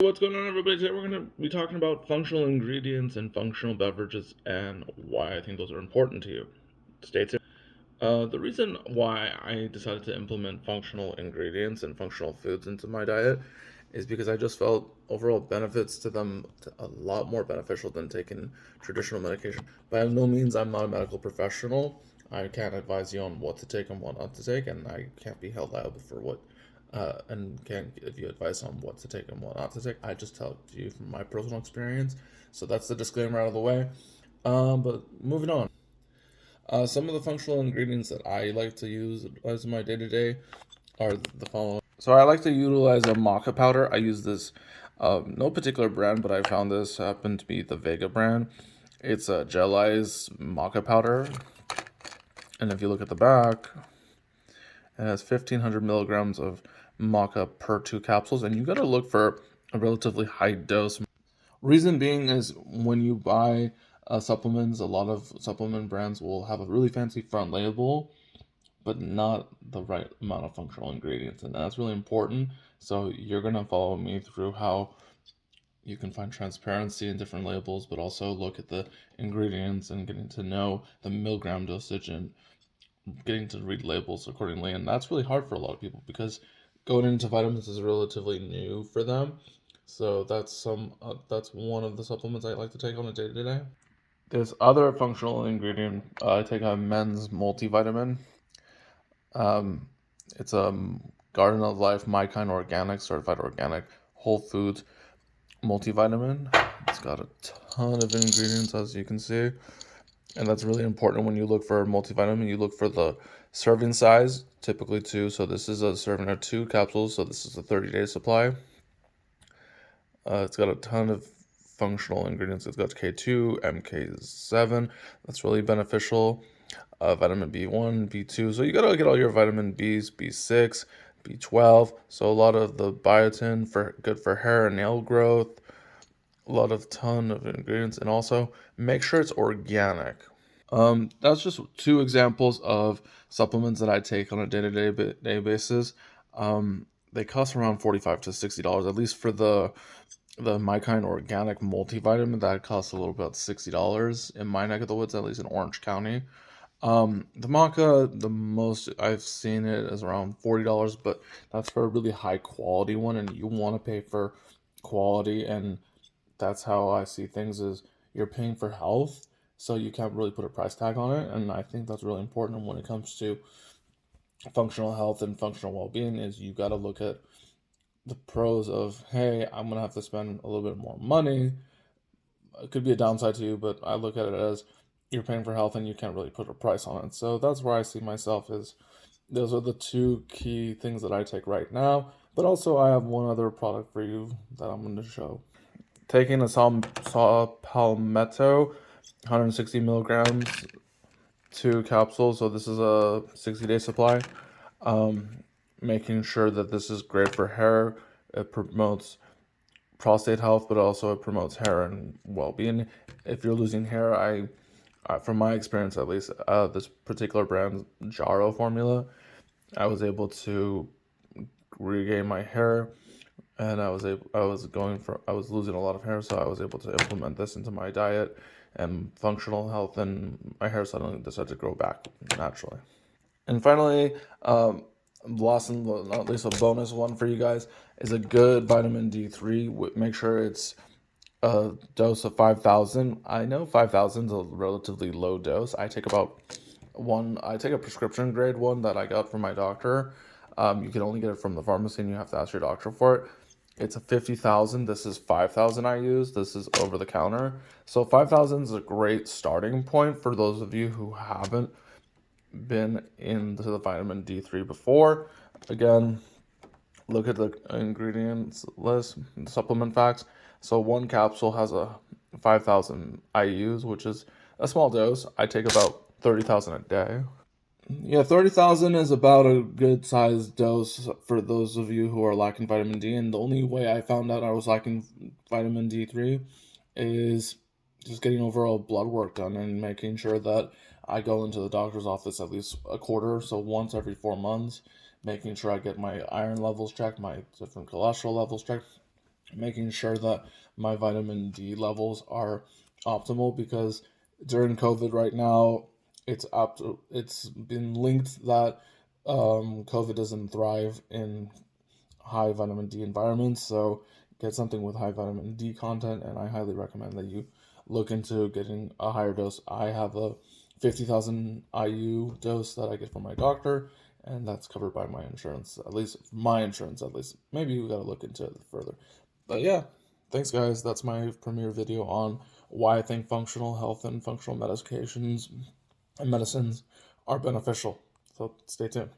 What's going on, everybody? Today we're going to be talking about functional ingredients and functional beverages and why I think those are important to you. Stay tuned. The reason why I decided to implement functional ingredients and functional foods into my diet is because I just felt overall benefits to them a lot more beneficial than taking traditional medication. By no means I'm not a medical professional. I can't advise you on what to take and what not to take, and I can't be held liable for what and can't give you advice on what to take and what not to take. I just tell it to you from my personal experience. So that's the disclaimer out of the way. But moving on. Some of the functional ingredients that I like to use as my day to day are the following. So I like to utilize a maca powder. I use this, no particular brand, but I found this happened to be the Vega brand. It's a gelized maca powder, and if you look at the back, it has 1,500 milligrams of maca per 2 capsules, and you got to look for a relatively high dose. Reason being is when you buy supplements, a lot of supplement brands will have a really fancy front label, but not the right amount of functional ingredients, and that's really important. So you're gonna follow me through how you can find transparency in different labels, but also look at the ingredients and getting to know the milligram dosage and getting to read labels accordingly. And that's really hard for a lot of people because going into vitamins is relatively new for them. So that's one of the supplements I like to take on a day to day. There's other functional ingredient. I take a men's multivitamin. Um, it's a Garden of Life My Kind Organic certified organic whole foods multivitamin. It's got a ton of ingredients, as you can see, and that's really important when you look for a multivitamin. You look for the serving size, typically two. So this is a serving of 2 capsules. So this is a 30-day supply. It's got a ton of functional ingredients. It's got K2, MK7. That's really beneficial. Vitamin B1, B2. So you gotta get all your vitamin Bs, B6, B12. So a lot of the biotin for good for hair and nail growth. A lot of ton of ingredients, and also make sure it's organic. That's just two examples of supplements that I take on a day basis. They cost around $45 to $60, at least for the My Kind Organic multivitamin. That costs a little about $60 in my neck of the woods, at least in Orange County. The maca, the most I've seen it is around $40, but that's for a really high quality one, and you want to pay for quality, and that's how I see things is you're paying for health, so you can't really put a price tag on it, and I think that's really important when it comes to functional health and functional well-being is you got to look at the pros of, hey, I'm gonna have to spend a little bit more money. It could be a downside to you, but I look at it as you're paying for health and you can't really put a price on it. So that's where I see myself is those are the two key things that I take right now. But also I have one other product for you that I'm going to show. Taking a saw palmetto, 160 milligrams, 2 capsules. So this is a 60-day supply. Um, Making sure that this is great for hair. It promotes prostate health, but also it promotes hair and well-being. If you're losing hair, from my experience at least, this particular brand Jaro formula, I was able to regain my hair, and I was losing a lot of hair, so I was able to implement this into my diet and functional health, and my hair suddenly decided to grow back naturally. And finally, last and not least, a bonus one for you guys is a good vitamin D3. Make sure it's a dose of 5,000. I know 5,000 is a relatively low dose. I take a prescription grade one that I got from my doctor. You can only get it from the pharmacy and you have to ask your doctor for it. It's a 50,000. This is 5,000 I use. This is over the counter. So 5,000 is a great starting point for those of you who haven't been into the vitamin D3 before. Again, look at the ingredients list, supplement facts. So one capsule has a 5,000 IUs, which is a small dose. I take about 30,000 a day. Yeah, 30,000 is about a good sized dose for those of you who are lacking vitamin D. And the only way I found out I was lacking vitamin D3 is just getting overall blood work done and making sure that I go into the doctor's office at least a quarter, so once every 4 months, making sure I get my iron levels checked, my different cholesterol levels checked, making sure that my vitamin D levels are optimal, because during COVID right now, it's been linked that COVID doesn't thrive in high vitamin D environments. So get something with high vitamin D content, and I highly recommend that you look into getting a higher dose. I have a 50,000 IU dose that I get from my doctor, and that's covered by my insurance. At least my insurance, at least. Maybe we gotta look into it further. But yeah, thanks guys. That's my premiere video on why I think functional health and functional medications and medicines are beneficial. So stay tuned.